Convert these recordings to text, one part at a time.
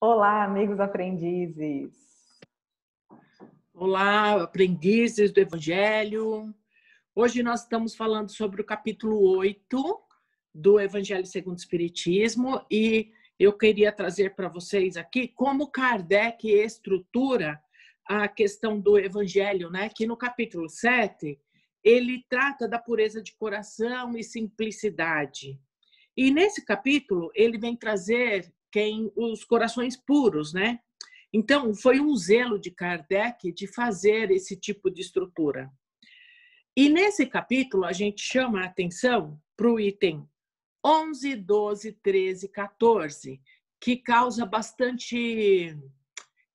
Olá, amigos aprendizes. Olá, aprendizes do Evangelho. Hoje nós estamos falando sobre o capítulo 8 do Evangelho segundo o Espiritismo e eu queria trazer para vocês aqui como Kardec estrutura a questão do Evangelho, né? Que no capítulo 7 ele trata da pureza de coração e simplicidade. E nesse capítulo ele vem trazer os corações puros, né? Então, foi um zelo de Kardec de fazer esse tipo de estrutura. E nesse capítulo, a gente chama a atenção para o item 11, 12, 13, 14, que causa bastante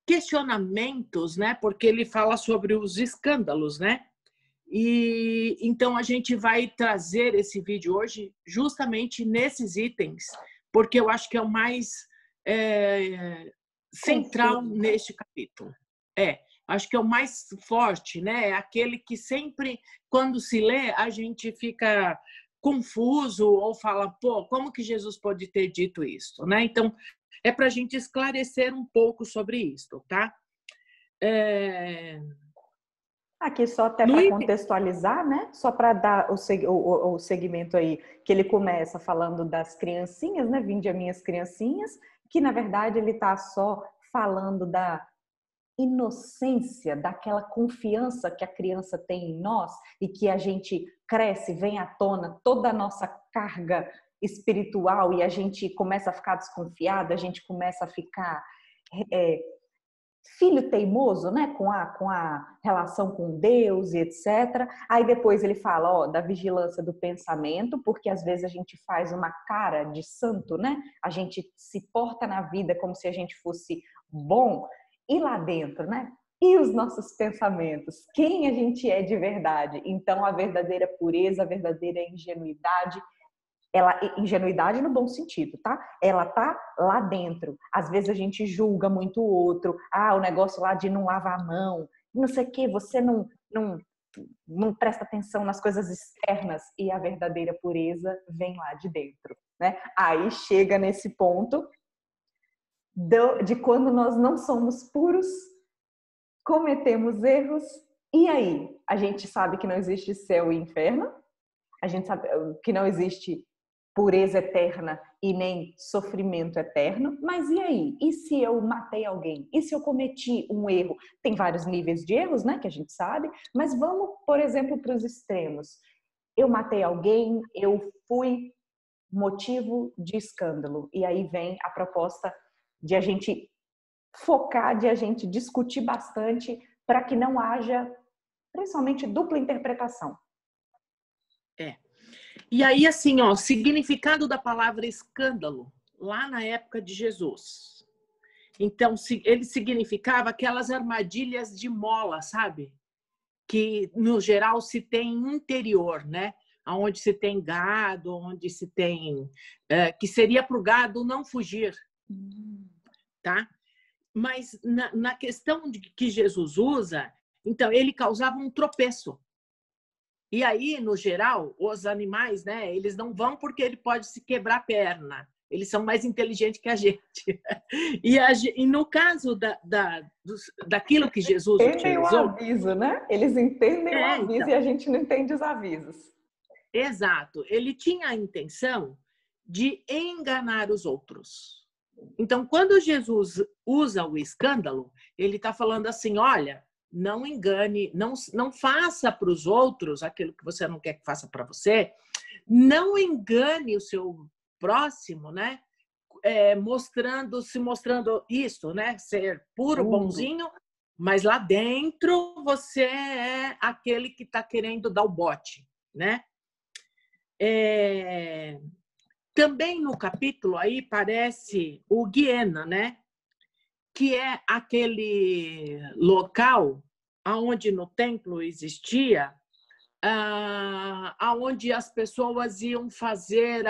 questionamentos, né? Porque ele fala sobre os escândalos, né? E então a gente vai trazer esse vídeo hoje justamente nesses itens, porque eu acho que é o mais central neste capítulo. Acho que é o mais forte, né? É aquele que sempre, quando se lê, a gente fica confuso ou fala, pô, como que Jesus pode ter dito isso, né? Então, é para a gente esclarecer um pouco sobre isso, tá? Aqui só até para contextualizar, né? Só para dar o segmento aí, que ele começa falando das criancinhas, né? Vinde a minhas criancinhas, que na verdade ele está só falando da inocência, daquela confiança que a criança tem em nós e que a gente cresce, vem à tona toda a nossa carga espiritual e a gente começa a ficar desconfiada, a gente começa a ficar filho teimoso, né, com a relação com Deus e etc. Aí depois ele fala, ó, da vigilância do pensamento, porque às vezes a gente faz uma cara de santo, né? A gente se porta na vida como se a gente fosse bom. E lá dentro, né? E os nossos pensamentos? Quem a gente é de verdade? Então, a verdadeira pureza, a verdadeira ingenuidade, ingenuidade no bom sentido, tá? Ela tá lá dentro. Às vezes a gente julga muito o outro. Ah, o negócio lá de não lavar a mão, não sei o quê, você não presta atenção nas coisas externas e a verdadeira pureza vem lá de dentro, né? Aí chega nesse ponto de quando nós não somos puros, cometemos erros, e aí? A gente sabe que não existe céu e inferno, a gente sabe que não existe pureza eterna e nem sofrimento eterno, mas e aí? E se eu matei alguém? E se eu cometi um erro? Tem vários níveis de erros, né, que a gente sabe, mas vamos, por exemplo, para os extremos. Eu matei alguém, eu fui motivo de escândalo, e aí vem a proposta de a gente focar, de a gente discutir bastante para que não haja, principalmente, dupla interpretação. E aí, assim, ó, significado da palavra escândalo, lá na época de Jesus. Então, ele significava aquelas armadilhas de mola, sabe? Que, no geral, se tem interior, né? Onde se tem gado, onde se tem... que seria para o gado não fugir, tá? Mas na questão de que Jesus usa, então, ele causava um tropeço. E aí, no geral, os animais, né, eles não vão porque ele pode se quebrar a perna. Eles são mais inteligentes que a gente. E no caso daquilo que Jesus entendem utilizou... o aviso, né? Eles entendem o aviso então, e a gente não entende os avisos. Exato. Ele tinha a intenção de enganar os outros. Então, quando Jesus usa o escândalo, ele está falando assim, olha, não engane, não faça para os outros aquilo que você não quer que faça para você, não engane o seu próximo, né? Se mostrando isso, né? Ser puro, bonzinho, mas lá dentro você é aquele que está querendo dar o bote, né? Também no capítulo aí parece o Guiena, né? Que é aquele local aonde no templo existia, aonde as pessoas iam fazer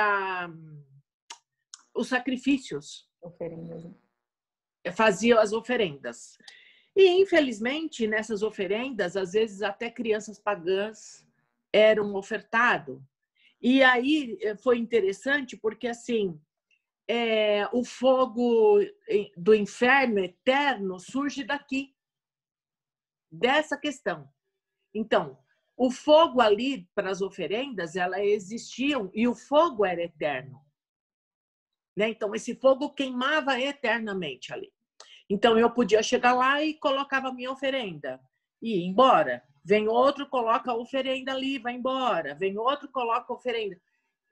os sacrifícios, faziam as oferendas. E, infelizmente, nessas oferendas, às vezes até crianças pagãs eram ofertadas. E aí foi interessante porque, assim, o fogo do inferno eterno surge daqui, dessa questão. Então, o fogo ali para as oferendas, elas existiam e o fogo era eterno, né? Então, esse fogo queimava eternamente ali. Então, eu podia chegar lá e colocava a minha oferenda e ir embora. Vem outro, coloca a oferenda ali, vai embora. Vem outro, coloca a oferenda.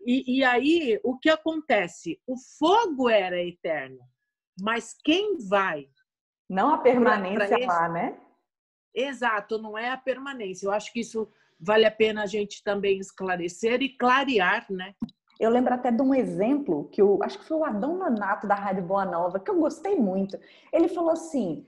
E aí, o que acontece? O fogo era eterno, mas quem vai? Não a permanência lá, né? Exato, não é a permanência. Eu acho que isso vale a pena a gente também esclarecer e clarear, né? Eu lembro até de um exemplo que acho que foi o Adão Nonato da Rádio Boa Nova, que eu gostei muito. Ele falou assim: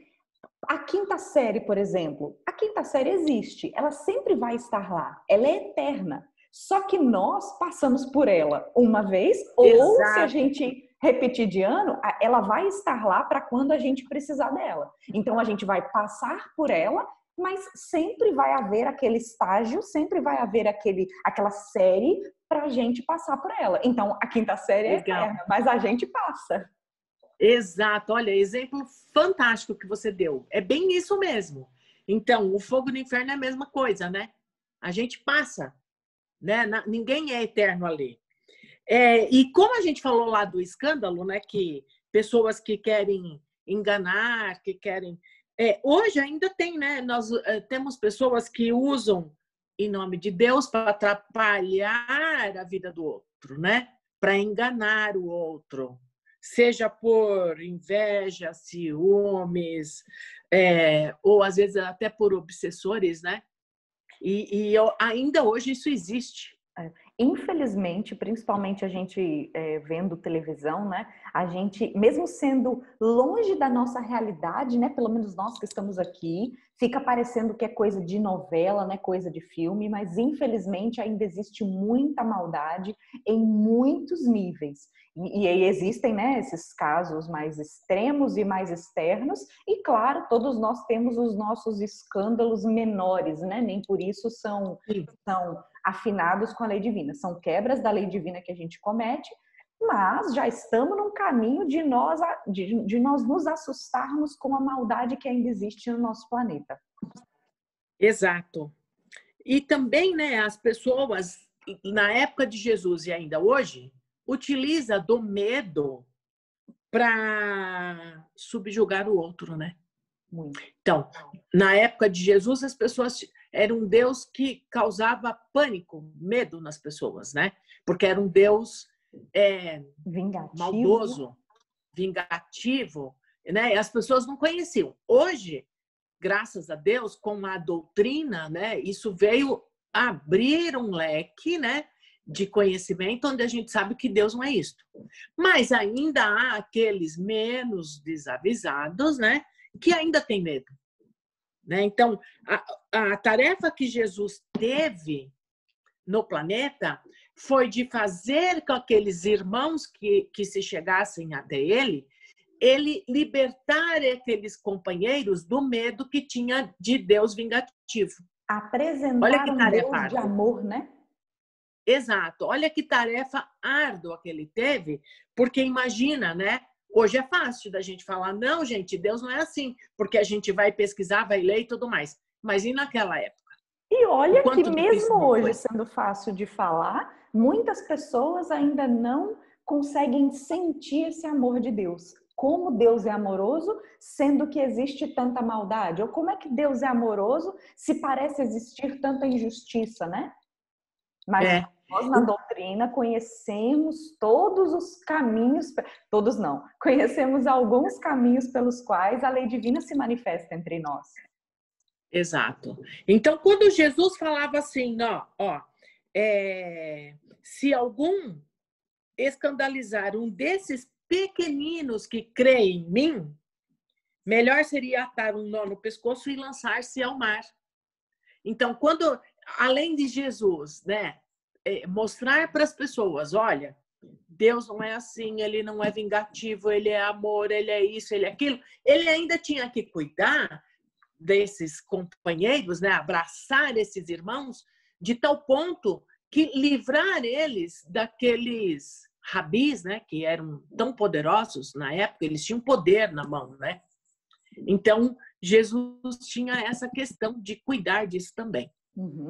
a quinta série, por exemplo, a quinta série existe, ela sempre vai estar lá, ela é eterna. Só que nós passamos por ela uma vez, ou se a Exato. gente repetir de ano, ela vai estar lá para quando a gente precisar dela. Então a gente vai passar por ela, mas sempre vai haver aquele estágio, sempre vai haver aquela série para a gente passar por ela. Então a quinta série é Legal. eterna, mas a gente passa. Exato, olha, exemplo fantástico que você deu. É bem isso mesmo. Então, o fogo do inferno é a mesma coisa, né? A gente passa, né? Ninguém é eterno ali. E como a gente falou lá do escândalo, né? Que pessoas que querem enganar, que querem... hoje ainda tem, né? Nós temos pessoas que usam em nome de Deus para atrapalhar a vida do outro, né? Para enganar o outro. Seja por inveja, ciúmes, ou às vezes até por obsessores, né? E ainda hoje isso existe. Infelizmente, principalmente a gente vendo televisão, né? A gente, mesmo sendo longe da nossa realidade, né? Pelo menos nós que estamos aqui, fica parecendo que é coisa de novela, né? Coisa de filme, mas infelizmente ainda existe muita maldade em muitos níveis. E aí existem, né? Esses casos mais extremos e mais externos. E claro, todos nós temos os nossos escândalos menores, né? Nem por isso são afinados com a lei divina. São quebras da lei divina que a gente comete, mas já estamos num caminho de nós nos assustarmos com a maldade que ainda existe no nosso planeta. Exato. E também, né, as pessoas, na época de Jesus e ainda hoje, utilizam do medo para subjugar o outro, né? Muito. Então, na época de Jesus, as pessoas era um Deus que causava pânico, medo nas pessoas, né? Porque era um Deus Vingativo. maldoso, vingativo, né? E as pessoas não conheciam. Hoje, graças a Deus, com a doutrina, né? Isso veio abrir um leque, né? De conhecimento, onde a gente sabe que Deus não é isto. Mas ainda há aqueles menos desavisados, né? Que ainda tem medo. Né? Então, a tarefa que Jesus teve no planeta foi de fazer com aqueles irmãos que se chegassem até ele libertar aqueles companheiros do medo que tinha de Deus vingativo. Apresentar um Deus de amor, né? Exato. Olha que tarefa árdua que ele teve, porque imagina, né? Hoje é fácil da gente falar, não, gente, Deus não é assim, porque a gente vai pesquisar, vai ler e tudo mais. Mas e naquela época? E olha que mesmo hoje, sendo fácil de falar, muitas pessoas ainda não conseguem sentir esse amor de Deus. Como Deus é amoroso, sendo que existe tanta maldade? Ou como é que Deus é amoroso se parece existir tanta injustiça, né? Mas nós, na doutrina, conhecemos todos os caminhos, todos não, conhecemos alguns caminhos pelos quais a lei divina se manifesta entre nós. Exato. Então, quando Jesus falava assim, se algum escandalizar um desses pequeninos que crê em mim, melhor seria atar um nó no pescoço e lançar-se ao mar. Então, quando, além de Jesus, né, mostrar para as pessoas, olha, Deus não é assim, ele não é vingativo, ele é amor, ele é isso, ele é aquilo, ele ainda tinha que cuidar desses companheiros, né, abraçar esses irmãos, de tal ponto que livrar eles daqueles rabis, né, que eram tão poderosos na época, eles tinham poder na mão, né? Então, Jesus tinha essa questão de cuidar disso também.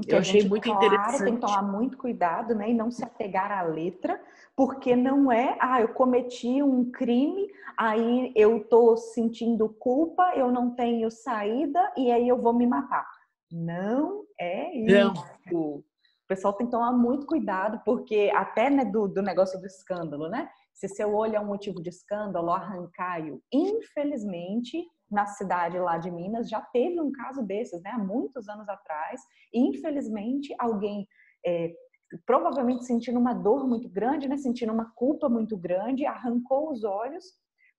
Que Eu a achei gente, muito claro, tem que interessante. tomar muito cuidado, né? E não se apegar à letra, porque não é, eu cometi um crime, aí eu tô sentindo culpa, eu não tenho saída e aí eu vou me matar. Não é Não, isso. O pessoal tem que tomar muito cuidado, porque até, né, do negócio do escândalo, né? Se seu olho é um motivo de escândalo, arrancaio, infelizmente, na cidade lá de Minas já teve um caso desses, né? Há muitos anos atrás. E, infelizmente, alguém provavelmente sentindo uma dor muito grande, né? Sentindo uma culpa muito grande, arrancou os olhos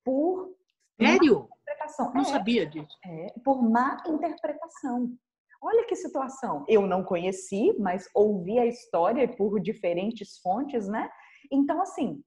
por má sério? interpretação. Não sabia disso. Por má interpretação. Olha que situação. Eu não conheci, mas ouvi a história por diferentes fontes, né? Então, assim,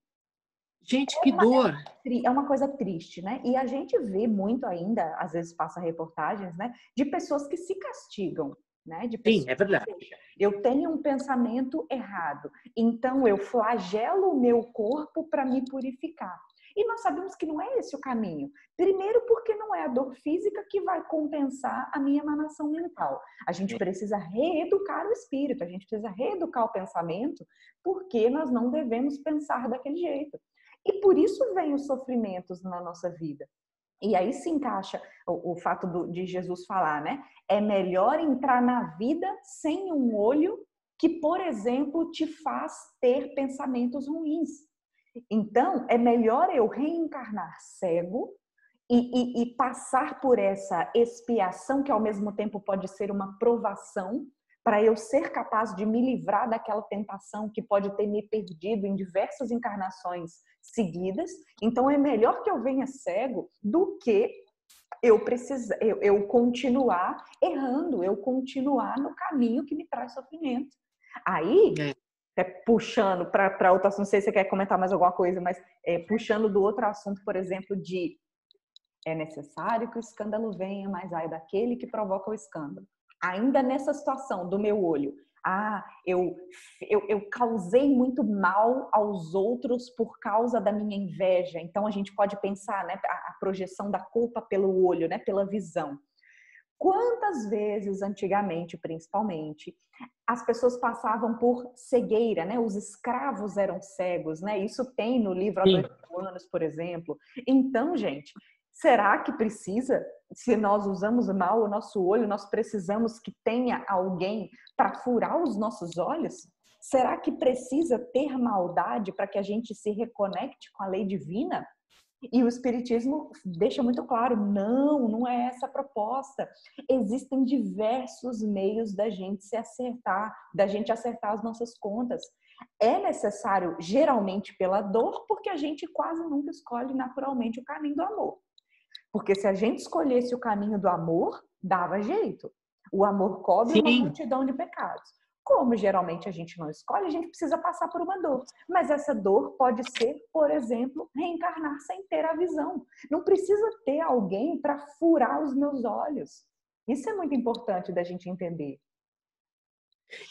Gente, que dor. é uma coisa triste, né? E a gente vê muito ainda, às vezes passa reportagens, né? De pessoas que se castigam, né? De Sim, pessoas é verdade. que, eu tenho um pensamento errado, então eu flagelo o meu corpo para me purificar. E nós sabemos que não é esse o caminho. Primeiro, porque não é a dor física que vai compensar a minha emanação mental. A gente precisa reeducar o espírito, a gente precisa reeducar o pensamento, porque nós não devemos pensar daquele jeito. E por isso vem os sofrimentos na nossa vida. E aí se encaixa o fato de Jesus falar, né? É melhor entrar na vida sem um olho que, por exemplo, te faz ter pensamentos ruins. Então, é melhor eu reencarnar cego e passar por essa expiação, que ao mesmo tempo pode ser uma provação, para eu ser capaz de me livrar daquela tentação que pode ter me perdido em diversas encarnações seguidas. Então, é melhor que eu venha cego do que eu continuar errando, eu continuar no caminho que me traz sofrimento. Aí, puxando para outro assunto, não sei se você quer comentar mais alguma coisa, mas puxando do outro assunto, por exemplo, de é necessário que o escândalo venha, mas ai daquele que provoca o escândalo. Ainda nessa situação do meu olho, eu causei muito mal aos outros por causa da minha inveja. Então a gente pode pensar, né, a projeção da culpa pelo olho, né, pela visão. Quantas vezes, antigamente, principalmente, as pessoas passavam por cegueira, né? Os escravos eram cegos, né? Isso tem no livro Há 2.000 Anos, por exemplo. Então, gente, será que precisa, se nós usamos mal o nosso olho, nós precisamos que tenha alguém para furar os nossos olhos? Será que precisa ter maldade para que a gente se reconecte com a lei divina? E o Espiritismo deixa muito claro, não é essa a proposta. Existem diversos meios da gente se acertar, da gente acertar as nossas contas. É necessário, geralmente, pela dor, porque a gente quase nunca escolhe naturalmente o caminho do amor. Porque se a gente escolhesse o caminho do amor, dava jeito. O amor cobre uma multidão de pecados. Como geralmente a gente não escolhe, a gente precisa passar por uma dor. Mas essa dor pode ser, por exemplo, reencarnar sem ter a visão. Não precisa ter alguém para furar os meus olhos. Isso é muito importante da gente entender.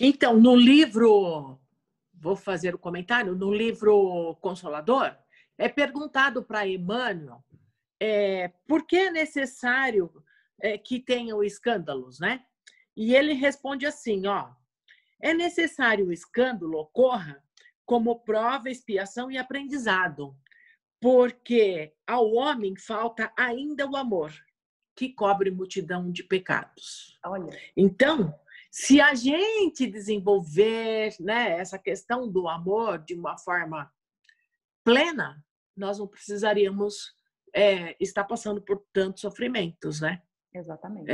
Então, no livro, vou fazer o comentário, no livro Consolador, é perguntado para Emmanuel por que é necessário que tenham escândalos, né? E ele responde assim, ó, é necessário o escândalo ocorra como prova, expiação e aprendizado, porque ao homem falta ainda o amor, que cobre multidão de pecados. Olha. Então, se a gente desenvolver, né, essa questão do amor de uma forma plena, nós não precisaríamos estar passando por tantos sofrimentos, né? Exatamente.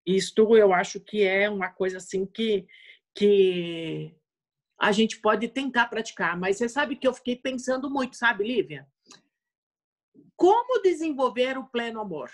Isto eu acho que é uma coisa assim que a gente pode tentar praticar, mas você sabe que eu fiquei pensando muito, sabe, Lívia? Como desenvolver o pleno amor?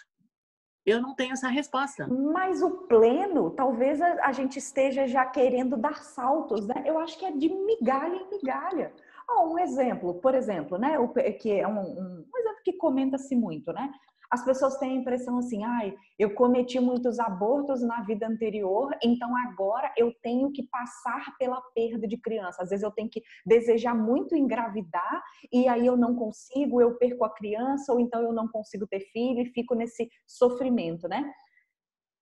Eu não tenho essa resposta. Mas o pleno, talvez a gente esteja já querendo dar saltos, né? Eu acho que é de migalha em migalha. Um exemplo, por exemplo, né? Que é um exemplo que comenta-se muito, né? As pessoas têm a impressão assim, ai, eu cometi muitos abortos na vida anterior, então agora eu tenho que passar pela perda de criança. Às vezes eu tenho que desejar muito engravidar e aí eu não consigo, eu perco a criança, ou então eu não consigo ter filho e fico nesse sofrimento, né?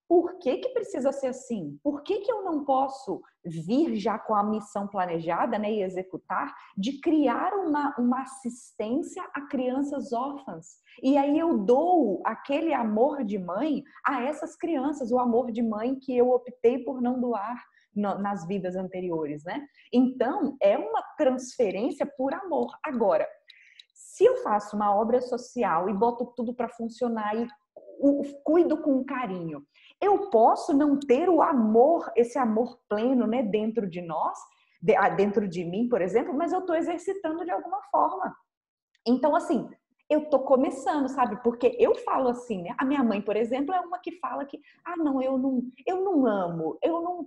Por que que precisa ser assim? Por que que eu não posso vir já com a missão planejada, né, e executar, de criar uma assistência a crianças órfãs? E aí eu dou aquele amor de mãe a essas crianças, o amor de mãe que eu optei por não doar nas vidas anteriores, né? Então, é uma transferência por amor. Agora, se eu faço uma obra social e boto tudo para funcionar e cuido com carinho, eu posso não ter o amor, esse amor pleno, né, dentro de nós, dentro de mim, por exemplo, mas eu estou exercitando de alguma forma. Então, assim, eu estou começando, sabe? Porque eu falo assim, né? A minha mãe, por exemplo, é uma que fala que, não, eu não amo, eu não...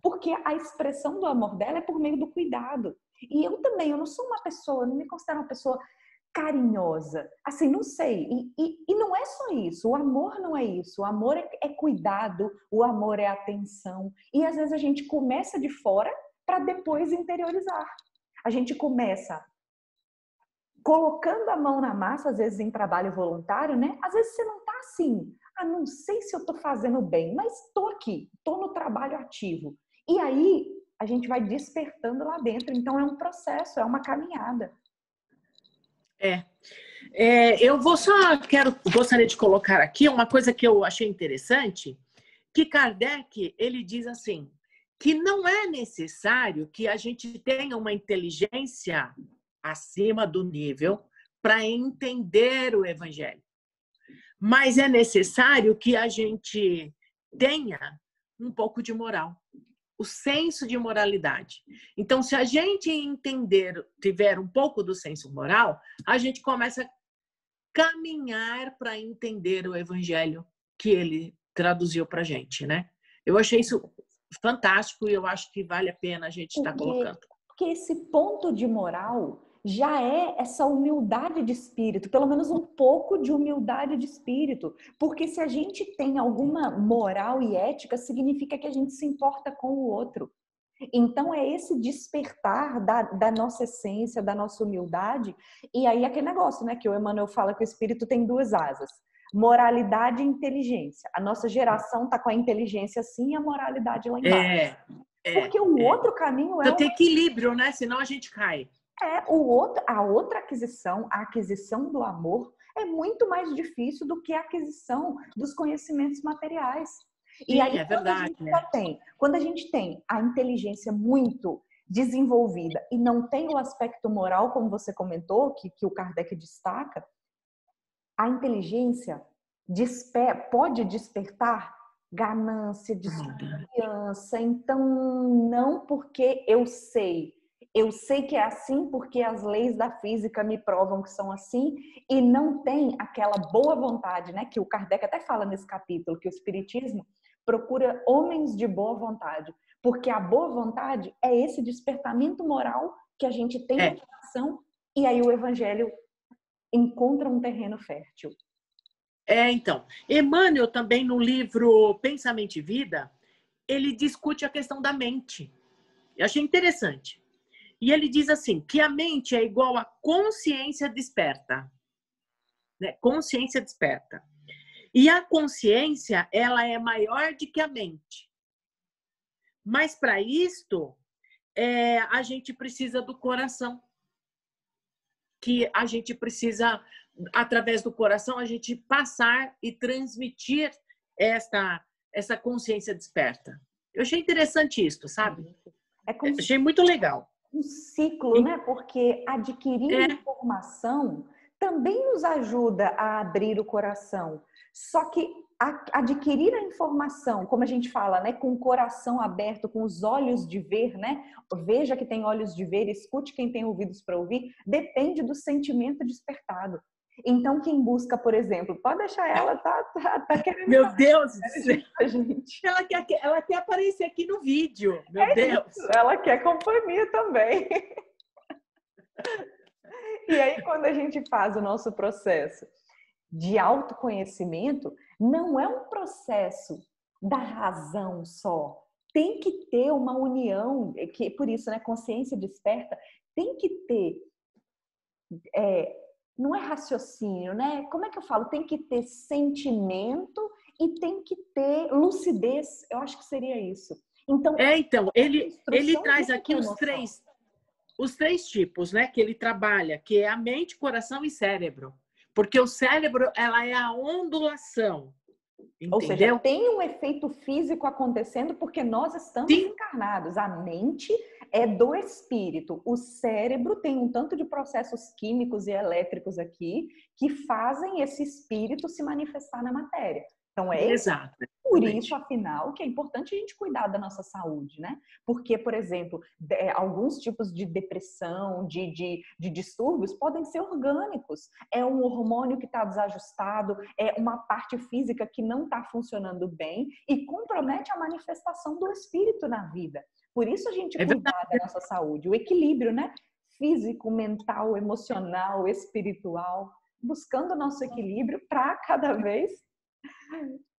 Porque a expressão do amor dela é por meio do cuidado. E eu também, eu não sou uma pessoa, não me considero uma pessoa carinhosa. Assim, não sei. E não é só isso. O amor não é isso. O amor é cuidado, o amor é atenção. E às vezes a gente começa de fora para depois interiorizar. A gente começa colocando a mão na massa, às vezes em trabalho voluntário, né? Às vezes você não tá assim, não sei se eu tô fazendo bem, mas tô aqui, tô no trabalho ativo. E aí a gente vai despertando lá dentro. Então é um processo, é uma caminhada. Eu gostaria de colocar aqui uma coisa que eu achei interessante, que Kardec, ele diz assim, que não é necessário que a gente tenha uma inteligência acima do nível para entender o Evangelho. Mas é necessário que a gente tenha um pouco de moral, o senso de moralidade. Então, se a gente tiver um pouco do senso moral, a gente começa a caminhar para entender o Evangelho que ele traduziu para a gente, né? Eu achei isso fantástico e eu acho que vale a pena a gente estar colocando. Porque esse ponto de moral já é essa humildade de espírito, pelo menos um pouco de humildade de espírito. Porque se a gente tem alguma moral e ética, significa que a gente se importa com o outro. Então, é esse despertar da nossa essência, da nossa humildade. E aí, aquele negócio, né, que o Emmanuel fala que o espírito tem duas asas. Moralidade e inteligência. A nossa geração está com a inteligência assim e a moralidade lá embaixo. Porque o outro caminho é... Então, tem equilíbrio, né? Senão a gente cai. A outra aquisição, a aquisição do amor, é muito mais difícil do que a aquisição dos conhecimentos materiais. Sim, e aí, é verdade. Quando a gente tem a inteligência muito desenvolvida e não tem o aspecto moral, como você comentou, que o Kardec destaca, a inteligência pode despertar ganância, desconfiança. Então, não porque eu sei que é assim porque as leis da física me provam que são assim, e não tem aquela boa vontade, né? Que o Kardec até fala nesse capítulo, que o Espiritismo procura homens de boa vontade, porque a boa vontade é esse despertamento moral que a gente tem no coração, e aí o Evangelho encontra um terreno fértil. Então, Emmanuel também no livro Pensamento e Vida, ele discute a questão da mente. Eu achei interessante. E ele diz assim, que a mente é igual a consciência desperta. Né? Consciência desperta. E a consciência, ela é maior do que a mente. Mas para isto, a gente precisa do coração. Que a gente precisa, através do coração, a gente passar e transmitir essa consciência desperta. Eu achei interessante isso, sabe? Achei muito legal. Um ciclo, né? Porque adquirir informação também nos ajuda a abrir o coração. Só que adquirir a informação, como a gente fala, né, com o coração aberto, com os olhos de ver, né? Veja que tem olhos de ver, escute quem tem ouvidos para ouvir, depende do sentimento despertado. Então, quem busca, por exemplo, pode deixar ela, tá querendo... Meu Deus do céu! Gente. Ela quer aparecer aqui no vídeo, meu Deus! Isso. Ela quer companhia também. E aí, quando a gente faz o nosso processo de autoconhecimento não é um processo da razão só. Tem que ter uma união, que por isso, né, consciência desperta, tem que ter, não é raciocínio, né? Como é que eu falo? Tem que ter sentimento e tem que ter lucidez. Eu acho que seria isso. Então, ele traz aqui emoção. os três tipos, né, que ele trabalha, que é a mente, coração e cérebro. Porque o cérebro, ela é a ondulação. Entendeu? Ou seja, tem um efeito físico acontecendo porque nós estamos encarnados. A mente é do espírito. O cérebro tem um tanto de processos químicos e elétricos aqui que fazem esse espírito se manifestar na matéria. Então, Exato. Por isso, afinal, que é importante a gente cuidar da nossa saúde, né? Porque, por exemplo, alguns tipos de depressão, de distúrbios podem ser orgânicos. É um hormônio que está desajustado, é uma parte física que não está funcionando bem e compromete a manifestação do espírito na vida. Por isso a gente cuidar da nossa saúde, o equilíbrio, né? Físico, mental, emocional, espiritual, buscando o nosso equilíbrio para cada vez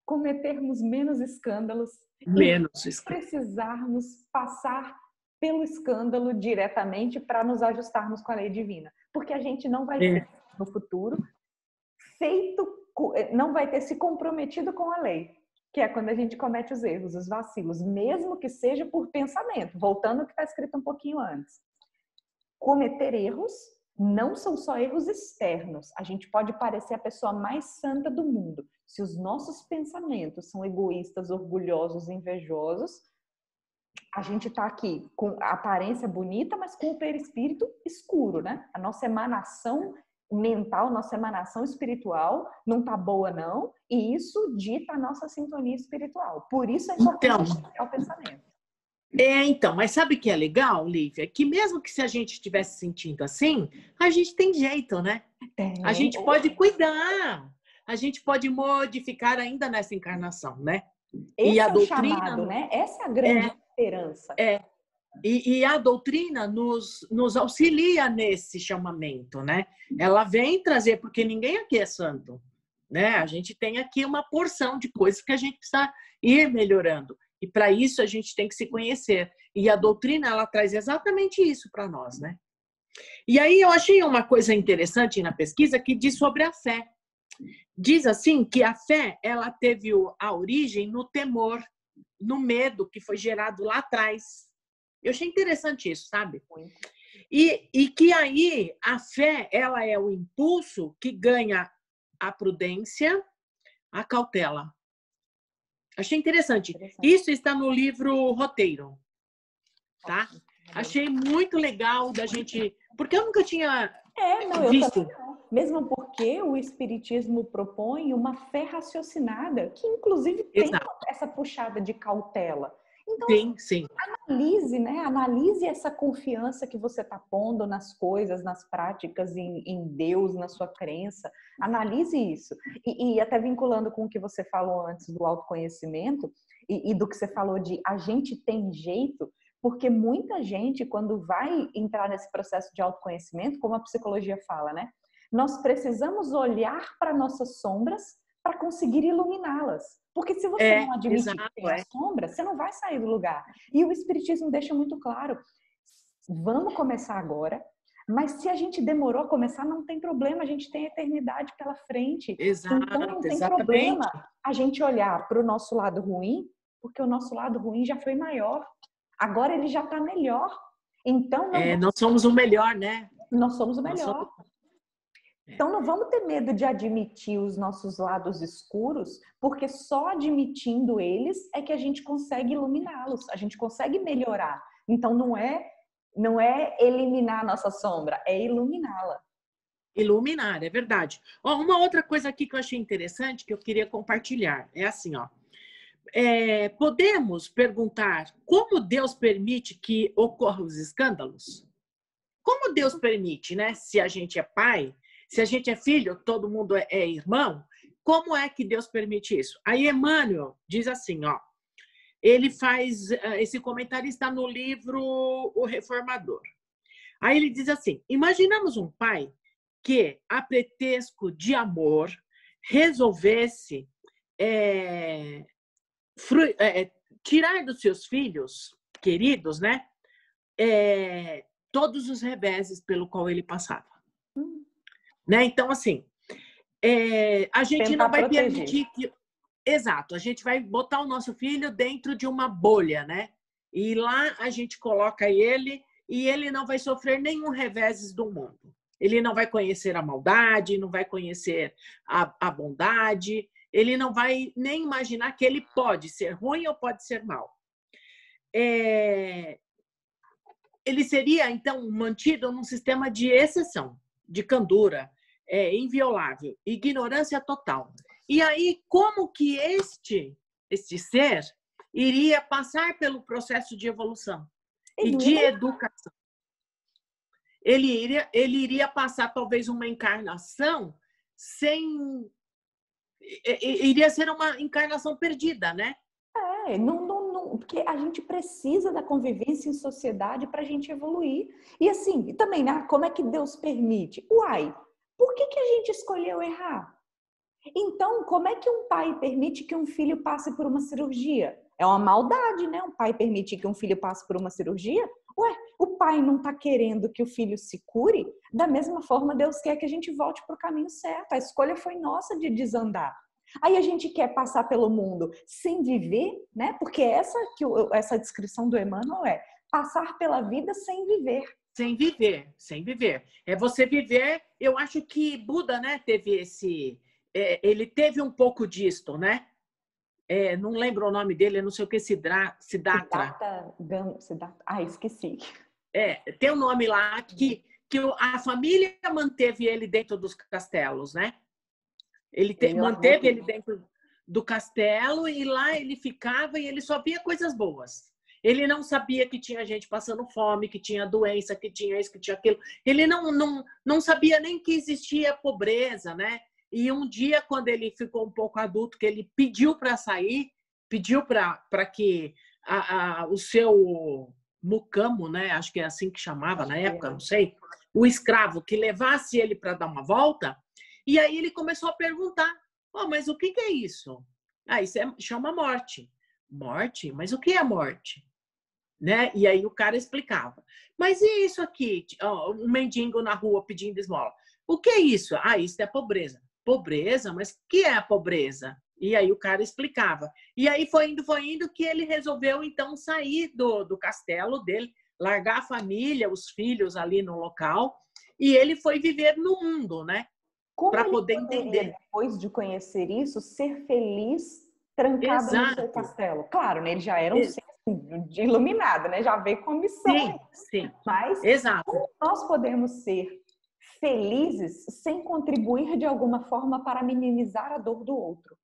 cometermos menos escândalos e precisarmos passar pelo escândalo diretamente para nos ajustarmos com a lei divina. Porque a gente não vai ter no futuro não vai ter se comprometido com a lei, que é quando a gente comete os erros, os vacilos, mesmo que seja por pensamento. Voltando ao que está escrito um pouquinho antes. Cometer erros não são só erros externos. A gente pode parecer a pessoa mais santa do mundo. Se os nossos pensamentos são egoístas, orgulhosos, invejosos, a gente está aqui com a aparência bonita, mas com o perispírito escuro, né? A nossa emanação mental, nossa emanação espiritual não está boa, não. E isso dita a nossa sintonia espiritual. Por isso é importante o pensamento. Então, mas sabe o que é legal, Lívia? Que mesmo que se a gente estivesse sentindo assim, a gente tem jeito, né? A gente pode cuidar, a gente pode modificar ainda nessa encarnação, né? Esse é o chamado, né? Essa é a grande esperança. E a doutrina nos auxilia nesse chamamento, né? Ela vem trazer, porque ninguém aqui é santo, né? A gente tem aqui uma porção de coisas que a gente precisa ir melhorando. E para isso a gente tem que se conhecer. E a doutrina, ela traz exatamente isso para nós, né? E aí eu achei uma coisa interessante na pesquisa que diz sobre a fé. Diz assim que a fé, ela teve a origem no temor, no medo que foi gerado lá atrás. Eu achei interessante isso, sabe? E que aí a fé, ela é o impulso que ganha a prudência, a cautela. Achei interessante. Isso está no livro Roteiro, tá? Achei muito legal da gente... Porque eu nunca tinha visto. Eu também não. Mesmo porque o Espiritismo propõe uma fé raciocinada, que inclusive tem essa puxada de cautela. Então, sim. Analise, né? Analise essa confiança que você está pondo nas coisas, nas práticas, em Deus, na sua crença. Analise isso. E até vinculando com o que você falou antes do autoconhecimento e do que você falou de a gente tem jeito, porque muita gente, quando vai entrar nesse processo de autoconhecimento, como a psicologia fala, né? Nós precisamos olhar para nossas sombras para conseguir iluminá-las. Porque se você não admite que tem a sombra, você não vai sair do lugar. E o Espiritismo deixa muito claro, vamos começar agora, mas se a gente demorou a começar, não tem problema, a gente tem a eternidade pela frente. Então não tem problema a gente olhar para o nosso lado ruim, porque o nosso lado ruim já foi maior. Agora ele já está melhor. Então nós somos o melhor, né? Nós somos o melhor. Então, não vamos ter medo de admitir os nossos lados escuros, porque só admitindo eles é que a gente consegue iluminá-los, a gente consegue melhorar. Então, não é eliminar a nossa sombra, é iluminá-la. Iluminar, é verdade. Uma outra coisa aqui que eu achei interessante, que eu queria compartilhar, é assim, podemos perguntar como Deus permite que ocorram os escândalos? Como Deus permite, né? Se a gente é pai, se a gente é filho, todo mundo é irmão, como é que Deus permite isso? Aí Emmanuel diz assim, ele faz, esse comentário está no livro O Reformador. Aí ele diz assim, imaginamos um pai que, a pretexto de amor, resolvesse tirar dos seus filhos queridos, né, todos os reveses pelo qual ele passava. Né? Então, assim, a gente Tentar não vai proteger. permitir que... Exato, a gente vai botar o nosso filho dentro de uma bolha, né? E lá a gente coloca ele e ele não vai sofrer nenhum reveses do mundo. Ele não vai conhecer a maldade, não vai conhecer a bondade, ele não vai nem imaginar que ele pode ser ruim ou pode ser mal. Ele seria, então, mantido num sistema de exceção, de candura, inviolável, ignorância total. E aí, como que este ser iria passar pelo processo de evolução e de educação? Ele iria passar, talvez, uma encarnação sem... Iria ser uma encarnação perdida, né? Porque a gente precisa da convivência em sociedade para a gente evoluir. E assim, também, né? Como é que Deus permite? Uai, por que a gente escolheu errar? Então, como é que um pai permite que um filho passe por uma cirurgia? É uma maldade, né? Um pai permitir que um filho passe por uma cirurgia? Ué, o pai não está querendo que o filho se cure? Da mesma forma, Deus quer que a gente volte para o caminho certo. A escolha foi nossa de desandar. Aí a gente quer passar pelo mundo sem viver, né? Porque essa descrição do Emmanuel é passar pela vida sem viver. Sem viver, sem viver. É você viver... Eu acho que Buda, né, teve esse... ele teve um pouco disto, né? Não lembro o nome dele, não sei o que, Siddhartha. Esqueci. Tem um nome lá que a família manteve ele dentro dos castelos, né? Ele manteve ele dentro do castelo e lá ele ficava e ele só via coisas boas. Ele não sabia que tinha gente passando fome, que tinha doença, que tinha isso, que tinha aquilo. Ele não sabia nem que existia pobreza, né? E um dia, quando ele ficou um pouco adulto, que ele pediu para sair, pediu para que o seu mucamo, né? Acho que é assim que chamava na época, não sei, o escravo, que levasse ele para dar uma volta. E aí ele começou a perguntar, mas o que é isso? Isso chama morte. Morte? Mas o que é morte? Né? E aí o cara explicava. Mas e isso aqui? Um mendigo na rua pedindo esmola. O que é isso? Isso é pobreza. Pobreza? Mas o que é a pobreza? E aí o cara explicava. E aí foi indo que ele resolveu, então, sair do castelo dele, largar a família, os filhos ali no local, e ele foi viver no mundo, né? Para poder entender. Depois de conhecer isso, ser feliz trancado no seu castelo. Claro, né? Ele já era um ser iluminado, né? Já veio com missão. Sim. Mas exato. Como nós podemos ser felizes sem contribuir de alguma forma para minimizar a dor do outro?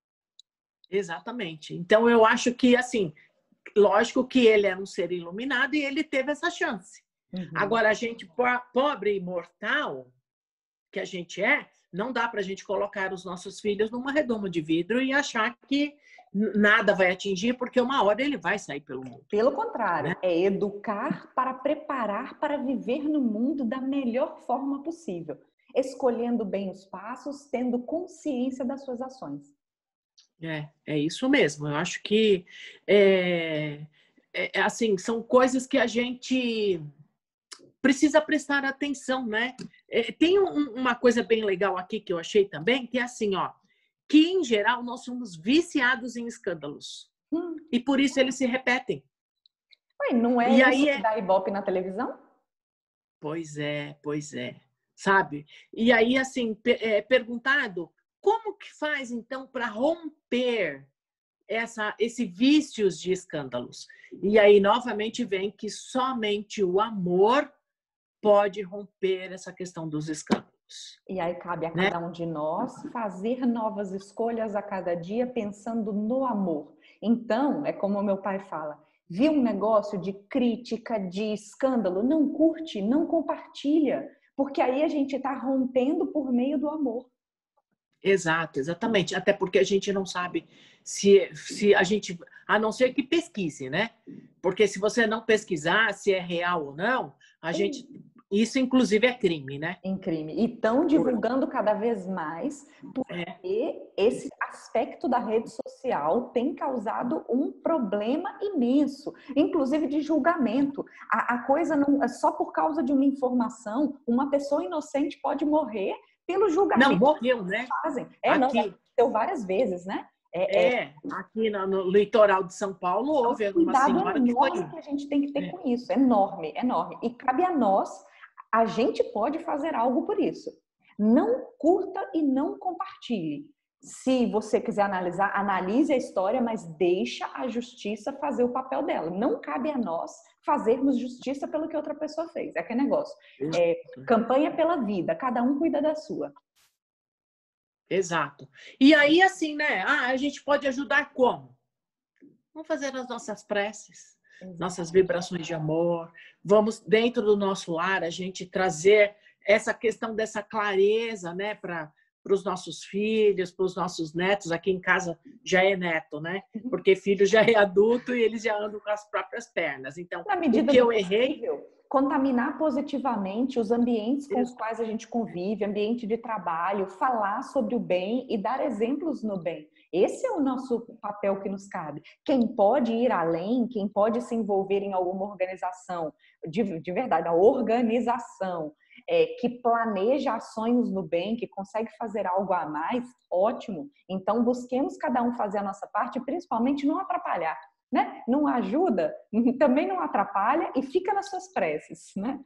Exatamente. Então, eu acho que, assim, lógico que ele era um ser iluminado e ele teve essa chance. Agora, a gente, pobre e mortal, que a gente não dá para a gente colocar os nossos filhos numa redoma de vidro e achar que nada vai atingir, porque uma hora ele vai sair pelo mundo. Pelo contrário, né? É educar para preparar para viver no mundo da melhor forma possível, escolhendo bem os passos, tendo consciência das suas ações. É isso mesmo. Eu acho que assim, são coisas que a gente precisa prestar atenção, né? Tem uma coisa bem legal aqui que eu achei também, que é assim, que em geral nós somos viciados em escândalos. E por isso eles se repetem. Não é isso que dá ibope na televisão? Pois é. Sabe? E aí, assim, perguntado, como que faz, então, para romper esse vícios de escândalos? E aí, novamente, vem que somente o amor pode romper essa questão dos escândalos. E aí cabe a cada um de nós fazer novas escolhas a cada dia pensando no amor. Então, é como o meu pai fala, viu um negócio de crítica, de escândalo, não curte, não compartilha, porque aí a gente está rompendo por meio do amor. Exatamente. Até porque a gente não sabe se a gente... A não ser que pesquise, né? Porque se você não pesquisar se é real ou não, a gente Isso, inclusive, é crime, né? Em crime. E estão divulgando cada vez mais, porque esse aspecto da rede social tem causado um problema imenso, inclusive de julgamento. A coisa não é só por causa de uma informação, uma pessoa inocente pode morrer pelo julgamento. Não, morreu, né? Que fazem. Aqui, não, aconteceu várias vezes, né? Aqui no litoral de São Paulo houve uma senhora que foi. Cuidado que a gente tem que ter com isso, enorme, enorme. E cabe a nós, a gente pode fazer algo por isso. Não curta e não compartilhe. Se você quiser analisar, analise a história, mas deixa a justiça fazer o papel dela. Não cabe a nós fazermos justiça pelo que outra pessoa fez. É aquele negócio. Campanha pela vida, cada um cuida da sua. Exato. E aí, assim, né? A gente pode ajudar como? Vamos fazer as nossas preces, nossas vibrações de amor. Vamos, dentro do nosso lar, a gente trazer essa questão dessa clareza, né? Para os nossos filhos, para os nossos netos. Aqui em casa já é neto, né? Porque filho já é adulto e eles já andam com as próprias pernas. Então, na medida o que eu errei... contaminar positivamente os ambientes com os quais a gente convive, ambiente de trabalho, falar sobre o bem e dar exemplos no bem. Esse é o nosso papel que nos cabe. Quem pode ir além, quem pode se envolver em alguma organização, de verdade, a organização que planeja ações no bem, que consegue fazer algo a mais, ótimo. Então, busquemos cada um fazer a nossa parte, principalmente não atrapalhar. Né? Não ajuda, também não atrapalha e fica nas suas preces, né?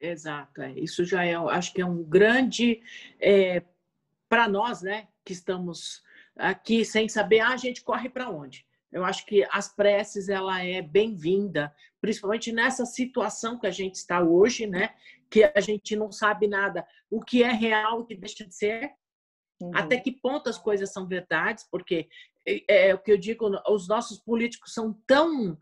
Exato, isso já acho que é um grande para nós, né, que estamos aqui sem saber, a gente corre para onde? Eu acho que as preces ela é bem-vinda, principalmente nessa situação que a gente está hoje, né, que a gente não sabe nada, o que é real, o que deixa de ser. Até que ponto as coisas são verdades, porque o que eu digo, os nossos políticos são tão...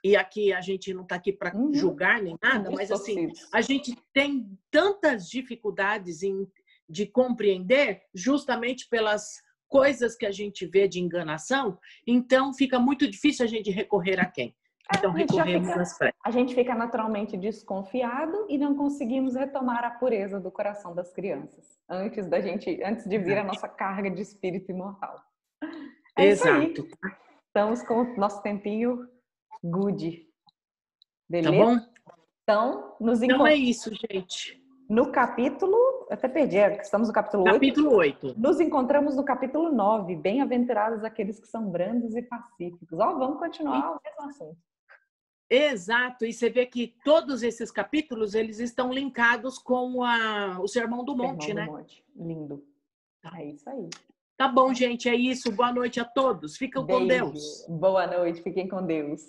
e aqui a gente não está aqui para julgar nem nada, mas assim, a gente tem tantas dificuldades de compreender justamente pelas coisas que a gente vê de enganação, então fica muito difícil a gente recorrer a quem? Então, recorremos às preces. A gente fica naturalmente desconfiado e não conseguimos retomar a pureza do coração das crianças antes de vir a nossa carga de espírito imortal. Exato. Isso aí. Estamos com o nosso tempinho good. Beleza? Tá bom? Então, Então é isso, gente. No capítulo... Eu até perdi, estamos no capítulo 8. Capítulo 8. Nos encontramos no capítulo 9. Bem-aventurados aqueles que são brandos e pacíficos. Vamos continuar o mesmo assunto. Exato, e você vê que todos esses capítulos, eles estão linkados com o Sermão do Monte, né? Lindo. É isso aí. Tá bom, gente, é isso. Boa noite a todos. Fiquem com Deus. Boa noite, fiquem com Deus.